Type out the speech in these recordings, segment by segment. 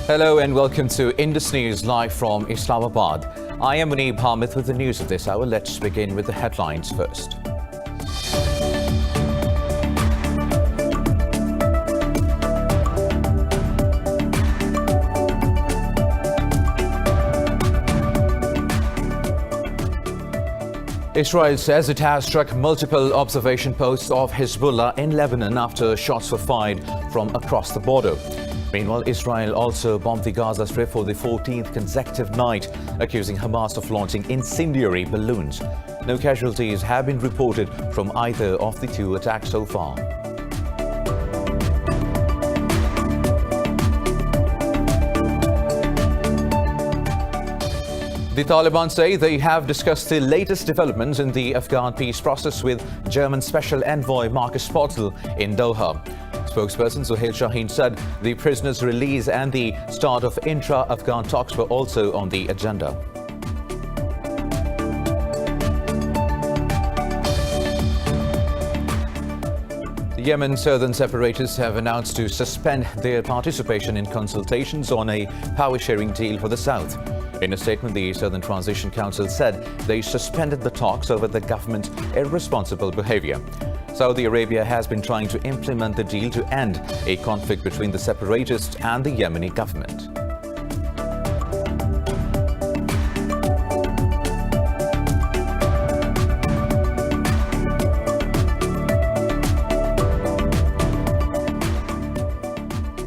Hello and welcome to Indus News live from Islamabad. I am Muneeb Hamid with the news of this hour. Let's begin with the headlines first. Israel says it has struck multiple observation posts of Hezbollah in Lebanon after shots were fired from across the border. Meanwhile, Israel also bombed the Gaza Strip for the 14th consecutive night, accusing Hamas of launching incendiary balloons. No casualties have been reported from either of the two attacks so far. The Taliban say they have discussed the latest developments in the Afghan peace process with German Special Envoy Marcus Potzel in Doha. Spokesperson Suhail Shaheen said the prisoners' release and the start of intra-Afghan talks were also on the agenda. The Yemen southern separatists have announced to suspend their participation in consultations on a power-sharing deal for the south. In a statement, the Southern Transition Council said they suspended the talks over the government's irresponsible behavior. Saudi Arabia has been trying to implement the deal to end a conflict between the separatists and the Yemeni government.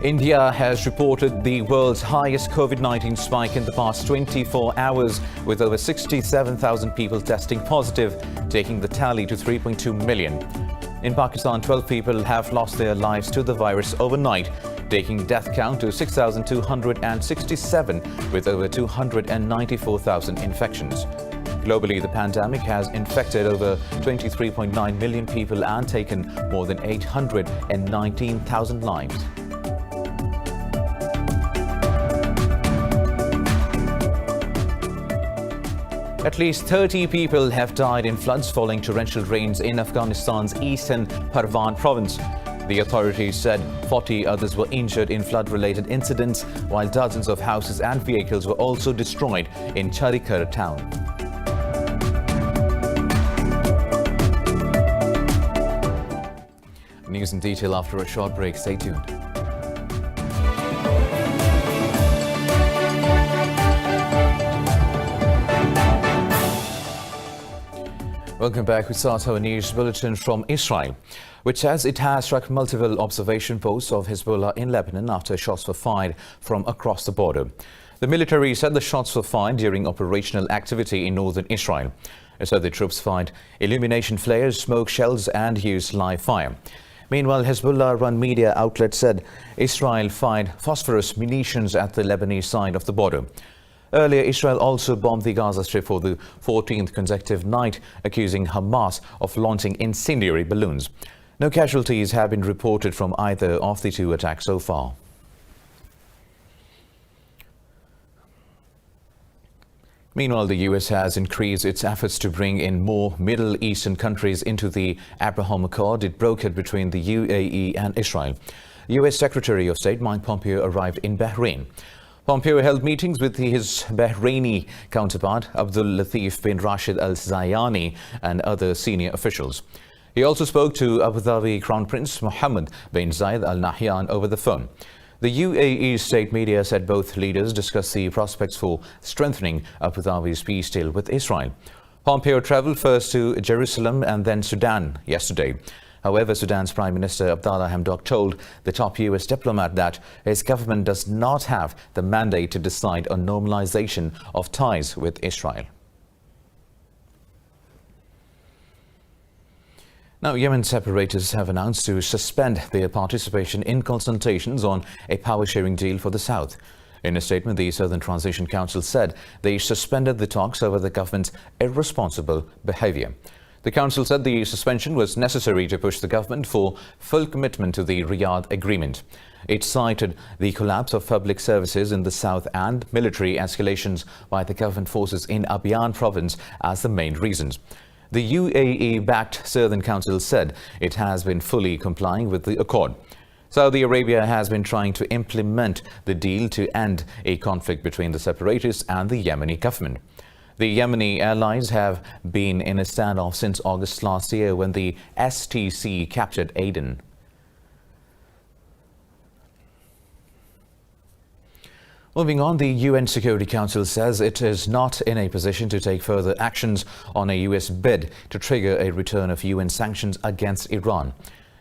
India has reported the world's highest COVID-19 spike in the past 24 hours, with over 67,000 people testing positive, taking the tally to 3.2 million. In Pakistan, 12 people have lost their lives to the virus overnight, taking death count to 6,267, with over 294,000 infections. Globally, the pandemic has infected over 23.9 million people and taken more than 819,000 lives. At least 30 people have died in floods following torrential rains in Afghanistan's eastern Parwan province. The authorities said 40 others were injured in flood-related incidents, while dozens of houses and vehicles were also destroyed in Charikar town. News in detail after a short break. Stay tuned. Welcome back. We start our news bulletin from Israel, which says it has struck multiple observation posts of Hezbollah in Lebanon after shots were fired from across the border. The military said the shots were fired during operational activity in northern Israel. It said the troops fired illumination flares, smoke shells and used live fire. Meanwhile, Hezbollah-run media outlet said Israel fired phosphorus munitions at the Lebanese side of the border. Earlier, Israel also bombed the Gaza Strip for the 14th consecutive night, accusing Hamas of launching incendiary balloons. No casualties have been reported from either of the two attacks so far. Meanwhile, the U.S. has increased its efforts to bring in more Middle Eastern countries into the Abraham Accord it brokered between the UAE and Israel. U.S. Secretary of State Mike Pompeo arrived in Bahrain. Pompeo held meetings with his Bahraini counterpart, Abdul Latif bin Rashid Al Zayani, and other senior officials. He also spoke to Abu Dhabi Crown Prince Mohammed bin Zayed Al Nahyan over the phone. The UAE state media said both leaders discussed the prospects for strengthening Abu Dhabi's peace deal with Israel. Pompeo traveled first to Jerusalem and then Sudan yesterday. However, Sudan's Prime Minister Abdallah Hamdok told the top U.S. diplomat that his government does not have the mandate to decide on normalization of ties with Israel. Now, Yemen separatists have announced to suspend their participation in consultations on a power-sharing deal for the south. In a statement, the Southern Transition Council said they suspended the talks over the government's irresponsible behavior. The council said the suspension was necessary to push the government for full commitment to the RIYADH agreement. It cited the collapse of public services in the south and military escalations by the government forces in Abyan province as the main reasons. The UAE-backed Southern Council said it has been fully complying with the accord. Saudi Arabia has been trying to implement the deal to end a conflict between the separatists and the Yemeni government. The Yemeni allies have been in a standoff since August last year when the STC captured Aden. Moving on, the UN Security Council says it is not in a position to take further actions on a U.S. bid to trigger a return of UN sanctions against Iran.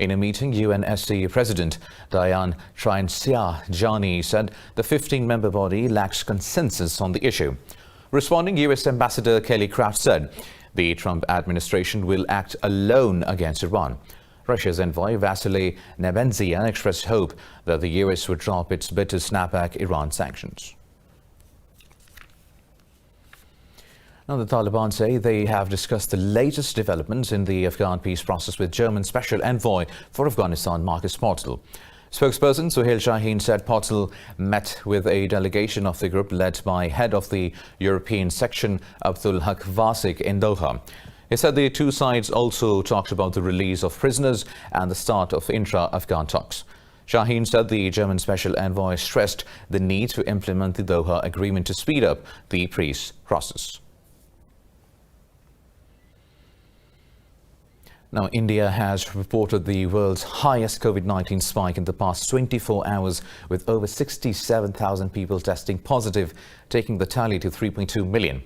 In a meeting, UNSC President Diane Triansyah-Jani said the 15-member body lacks consensus on the issue. Responding, U.S. Ambassador Kelly Craft said the Trump administration will act alone against Iran. Russia's envoy Vasily Nebenzia expressed hope that the U.S. would drop its bid to snap back Iran sanctions. Now, the Taliban say they have discussed the latest developments in the Afghan peace process with German Special Envoy for Afghanistan, Marcus Potzel. Spokesperson Suhail Shaheen said Potzel met with a delegation of the group led by head of the European section, Abdul Haq Vasik, in Doha. He said the two sides also talked about the release of prisoners and the start of intra-Afghan talks. Shaheen said the German Special Envoy stressed the need to implement the Doha Agreement to speed up the peace process. Now, India has reported the world's highest COVID-19 spike in the past 24 hours, with over 67,000 people testing positive, taking the tally to 3.2 million.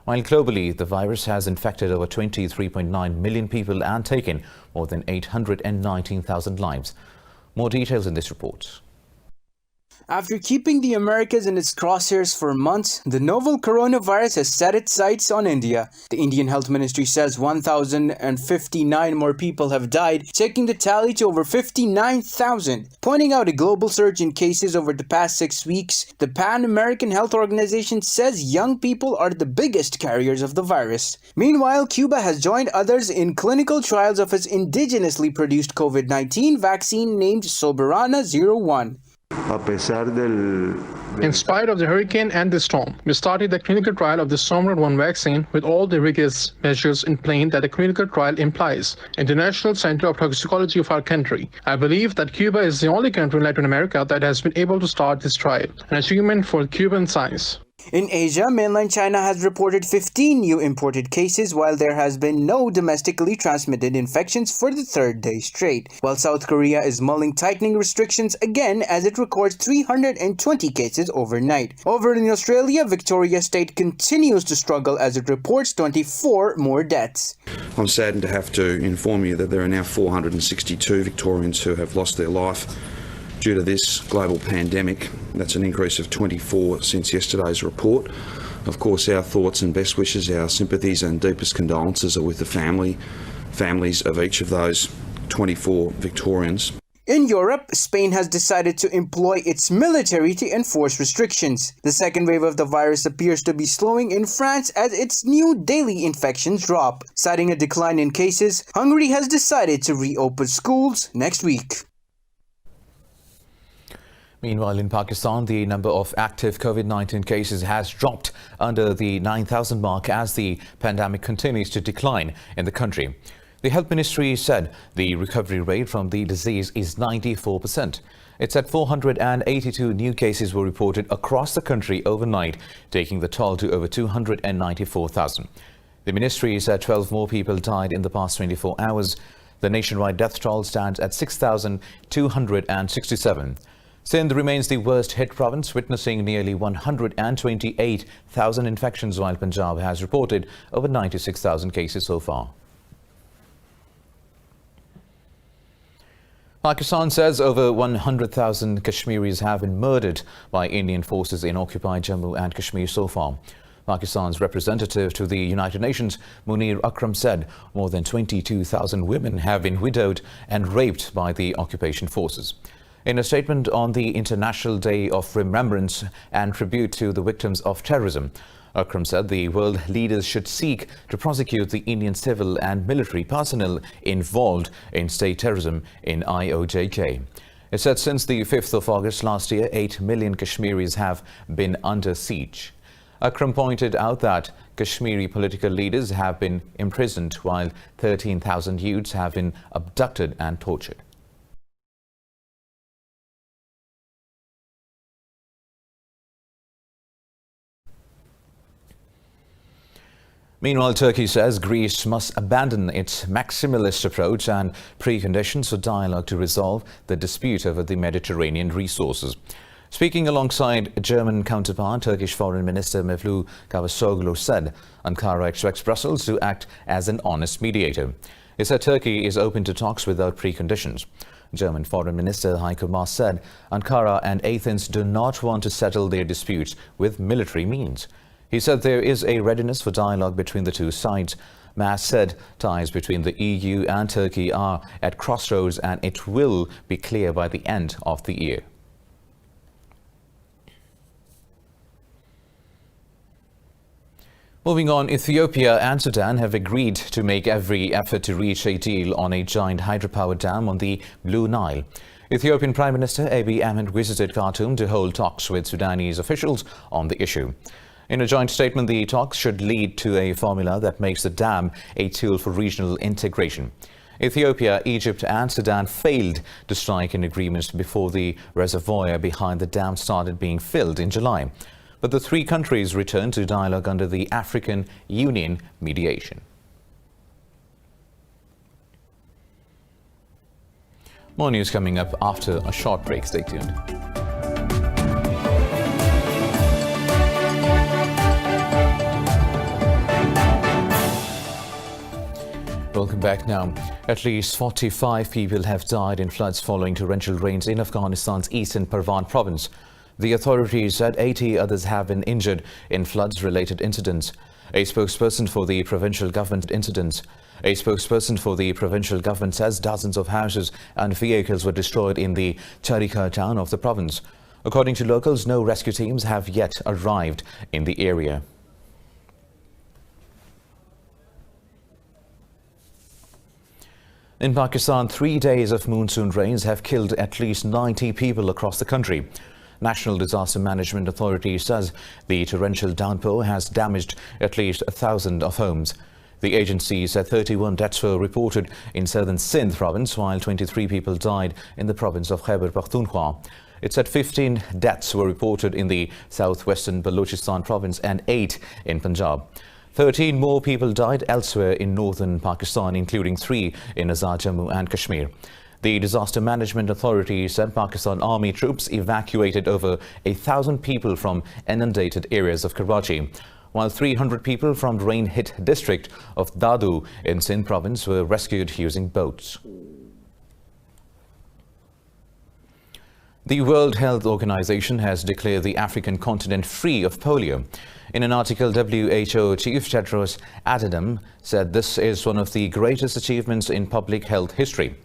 While globally, the virus has infected over 23.9 million people and taken more than 819,000 lives. More details in this report. After keeping the Americas in its crosshairs for months, the novel coronavirus has set its sights on India. The Indian Health Ministry says 1,059 more people have died, taking the tally to over 59,000. Pointing out a global surge in cases over the past 6 weeks, the Pan American Health Organization says young people are the biggest carriers of the virus. Meanwhile, Cuba has joined others in clinical trials of its indigenously produced COVID-19 vaccine named Soberana 01. In spite of the hurricane and the storm, we started the clinical trial of the Soberana 1 vaccine with all the rigorous measures in place that a clinical trial implies. International Center of Toxicology of our country. I believe that Cuba is the only country in Latin America that has been able to start this trial, an achievement for Cuban science. In Asia, mainland China has reported 15 new imported cases, while there has been no domestically transmitted infections for the third day straight, while South Korea is mulling tightening restrictions again as it records 320 cases overnight. Over in Australia, Victoria State continues to struggle as it reports 24 more deaths. I'm saddened to have to inform you that there are now 462 Victorians who have lost their life due to this global pandemic. That's an increase of 24 since yesterday's report. Of course, our thoughts and best wishes, our sympathies and deepest condolences are with the families of each of those 24 Victorians. In Europe, Spain has decided to employ its military to enforce restrictions. The second wave of the virus appears to be slowing in France as its new daily infections drop. Citing a decline in cases, Hungary has decided to reopen schools next week. Meanwhile, in Pakistan, the number of active COVID-19 cases has dropped under the 9,000 mark as the pandemic continues to decline in the country. The Health Ministry said the recovery rate from the disease is 94%. It said 482 new cases were reported across the country overnight, taking the toll to over 294,000. The ministry said 12 more people died in the past 24 hours. The nationwide death toll stands at 6,267. Sindh remains the worst-hit province, witnessing nearly 128,000 infections, while Punjab has reported over 96,000 cases so far. Pakistan says over 100,000 Kashmiris have been murdered by Indian forces in occupied Jammu and Kashmir so far. Pakistan's representative to the United Nations, Munir Akram, said more than 22,000 women have been widowed and raped by the occupation forces. In a statement on the International Day of Remembrance and Tribute to the Victims of Terrorism, Akram said the world leaders should seek to prosecute the Indian civil and military personnel involved in state terrorism in IOJK. It said since the 5th of August last year, 8 million Kashmiris have been under siege. Akram pointed out that Kashmiri political leaders have been imprisoned, while 13,000 youths have been abducted and tortured. Meanwhile, Turkey says Greece must abandon its maximalist approach and preconditions for dialogue to resolve the dispute over the Mediterranean resources. Speaking alongside German counterpart, Turkish Foreign Minister Mevlut Cavusoglu said Ankara expects Brussels to act as an honest mediator. He said Turkey is open to talks without preconditions. German Foreign Minister Heiko Maas said Ankara and Athens do not want to settle their disputes with military means. He said there is a readiness for dialogue between the two sides. Maas said ties between the EU and Turkey are at crossroads and it will be clear by the end of the year. Moving on, Ethiopia and Sudan have agreed to make every effort to reach a deal on a giant hydropower dam on the Blue Nile. Ethiopian Prime Minister Abiy Ahmed visited Khartoum to hold talks with Sudanese officials on the issue. In a joint statement, the talks should lead to a formula that makes the dam a tool for regional integration. Ethiopia, Egypt and Sudan failed to strike an agreement before the reservoir behind the dam started being filled in July. But the three countries returned to dialogue under the African Union mediation. More news coming up after a short break. Stay tuned. Welcome back now. At least 45 people have died in floods following torrential rains in Afghanistan's eastern Parwan province. The authorities said 80 others have been injured in floods-related incidents. A spokesperson for the provincial government says dozens of houses and vehicles were destroyed in the Charika town of the province. According to locals, no rescue teams have yet arrived in the area. In Pakistan, 3 days of monsoon rains have killed at least 90 people across the country. National Disaster Management Authority says the torrential downpour has damaged at least 1,000 of homes. The agency said 31 deaths were reported in southern Sindh province, while 23 people died in the province of Khyber Pakhtunkhwa. It said 15 deaths were reported in the southwestern Balochistan province and 8 in Punjab. 13 more people died elsewhere in northern Pakistan, including 3 in Azad Jammu and Kashmir. The Disaster Management Authority said Pakistan Army troops evacuated over 1,000 people from inundated areas of Karachi, while 300 people from the rain-hit district of Dadu in Sindh province were rescued using boats. The World Health Organization has declared the African continent free of polio. In an article, WHO Chief Tedros Adhanom said this is one of the greatest achievements in public health history.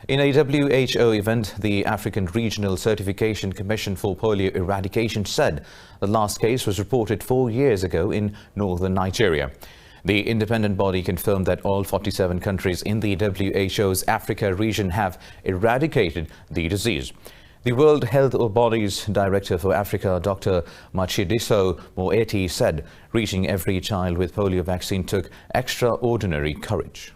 In a WHO event, the African Regional Certification Commission for Polio Eradication said the last case was reported 4 years ago in northern Nigeria. The independent body confirmed that all 47 countries in the WHO's Africa region have eradicated the disease. The World Health Body's Director for Africa, Dr. Matshidiso Moeti, said reaching every child with polio vaccine took extraordinary courage.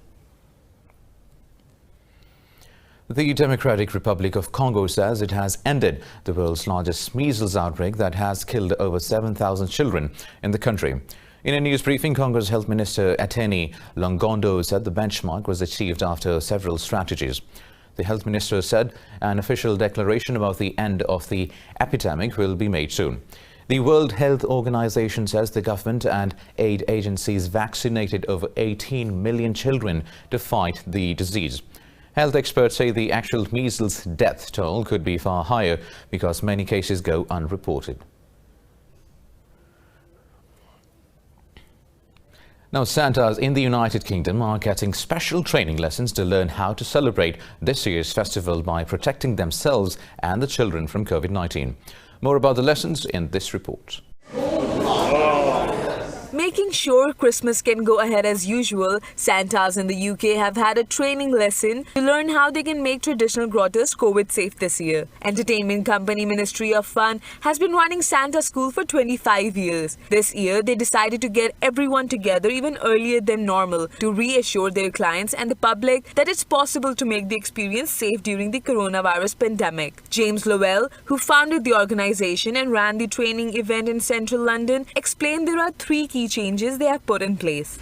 The Democratic Republic of Congo says it has ended the world's largest measles outbreak that has killed over 7,000 children in the country. In a news briefing, Congo's Health Minister Ateni Longondo said the benchmark was achieved after several strategies. The Health Minister said an official declaration about the end of the epidemic will be made soon. The World Health Organization says the government and aid agencies vaccinated over 18 million children to fight the disease. Health experts say the actual measles death toll could be far higher because many cases go unreported. Now, Santas in the United Kingdom are getting special training lessons to learn how to celebrate this year's festival by protecting themselves and the children from COVID-19. More about the lessons in this report. Making sure Christmas can go ahead as usual, Santas in the UK have had a training lesson to learn how they can make traditional grottos COVID-safe this year. Entertainment company Ministry of Fun has been running Santa School for 25 years. This year, they decided to get everyone together even earlier than normal to reassure their clients and the public that it's possible to make the experience safe during the coronavirus pandemic. James Lowell, who founded the organization and ran the training event in central London, explained there are 3 key changes changes they have put in place.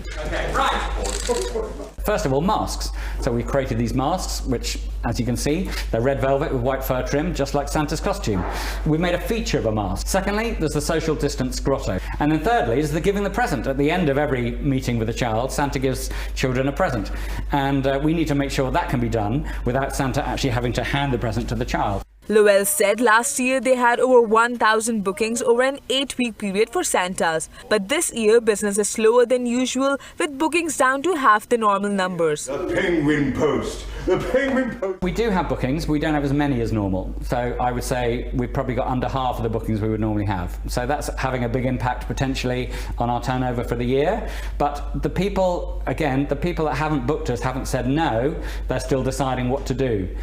First of all, masks. So we created these masks, which, as you can see, they're red velvet with white fur trim, just like Santa's costume. We made a feature of a mask. Secondly, there's the social distance grotto. And then thirdly is the giving the present. At the end of every meeting with a child, Santa gives children a present. And we need to make sure that can be done without Santa actually having to hand the present to the child. Lowell said last year they had over 1,000 bookings over an 8-week period for Santas. But this year, business is slower than usual, with bookings down to half the normal numbers. The Penguin Post. The Penguin Post. We do have bookings. We don't have as many as normal. So I would say we've probably got under half of the bookings we would normally have. So that's having a big impact potentially on our turnover for the year. But the people, again, the people that haven't booked us haven't said no. They're still deciding what to do.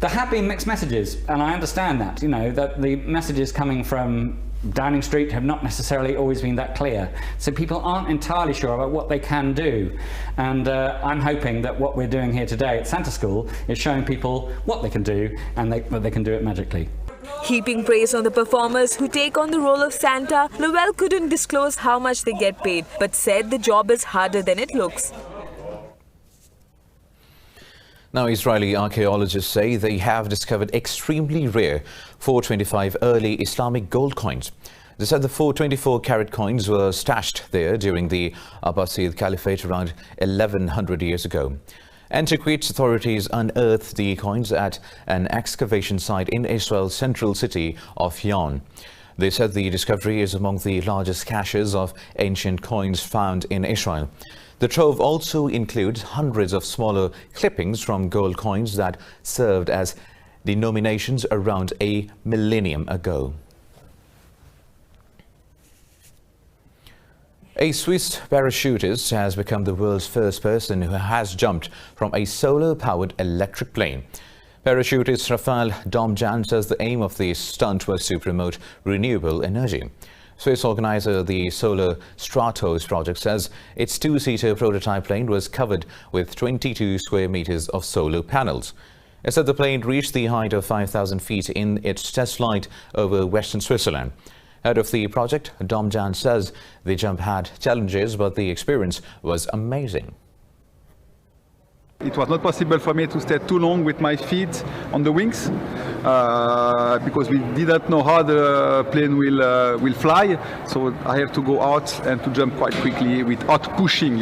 There have been mixed messages, and I understand that, that the messages coming from Downing Street have not necessarily always been that clear. So people aren't entirely sure about what they can do. And I'm hoping that what we're doing here today at Santa School is showing people what they can do, and that they can do it magically. Heaping praise on the performers who take on the role of Santa, Lowell couldn't disclose how much they get paid, but said the job is harder than it looks. Now, Israeli archaeologists say they have discovered extremely rare 425 early Islamic gold coins. They said the 424-carat coins were stashed there during the Abbasid Caliphate around 1100 years ago. Antiquities authorities unearthed the coins at an excavation site in Israel's central city of Yon. They said the discovery is among the largest caches of ancient coins found in Israel. The trove also includes hundreds of smaller clippings from gold coins that served as denominations around a millennium ago. A Swiss parachutist has become the world's first person who has jumped from a solar-powered electric plane. Parachutist Rafael Domjan says the aim of the stunt was to promote renewable energy. Swiss organizer the Solar Stratos project says its two-seater prototype plane was covered with 22 square meters of solar panels. It said the plane reached the height of 5,000 feet in its test flight over western Switzerland. Head of the project, Domjan says the jump had challenges, but the experience was amazing. It was not possible for me to stay too long with my feet on the wings because we didn't know how the plane will fly. So I have to go out and to jump quite quickly without pushing,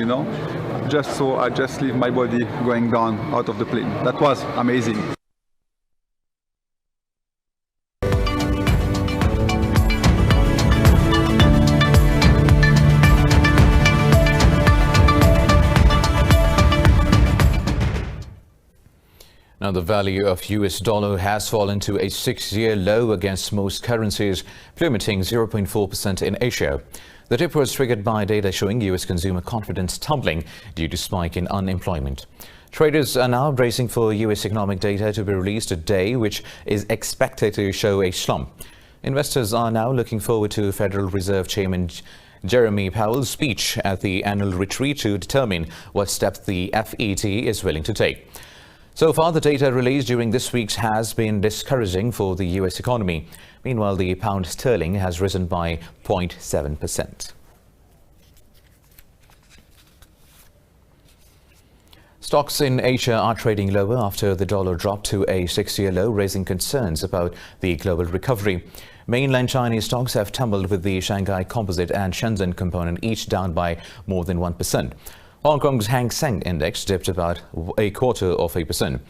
just so I just leave my body going down out of the plane. That was amazing. Now, the value of US dollar has fallen to a 6-year low against most currencies, plummeting 0.4% in Asia. The dip was triggered by data showing US consumer confidence tumbling due to spike in unemployment. Traders are now bracing for US economic data to be released today, which is expected to show a slump. Investors are now looking forward to Federal Reserve Chairman Jeremy Powell's speech at the annual retreat to determine what steps the FED is willing to take. So far, the data released during this week has been discouraging for the US economy. Meanwhile, the pound sterling has risen by 0.7%. Stocks in Asia are trading lower after the dollar dropped to a 6-year low, raising concerns about the global recovery. Mainland Chinese stocks have tumbled, with the Shanghai Composite and Shenzhen component each down by more than 1%. Hong Kong's Hang Seng Index dipped about 0.25%.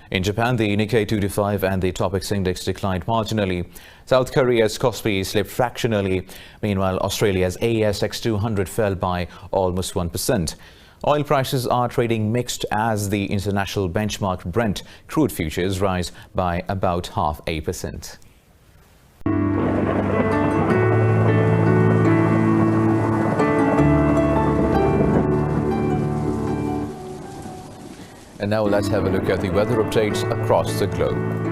In Japan, the Nikkei 225 and the Topix Index declined marginally. South Korea's Kospi slipped fractionally. Meanwhile, Australia's ASX 200 fell by almost 1%. Oil prices are trading mixed as the international benchmark Brent crude futures rise by about 0.5%. And now let's have a look at the weather updates across the globe.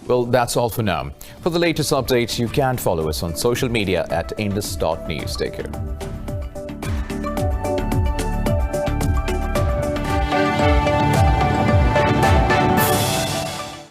Well, that's all for now. For the latest updates, you can follow us on social media at indus.news. Take care.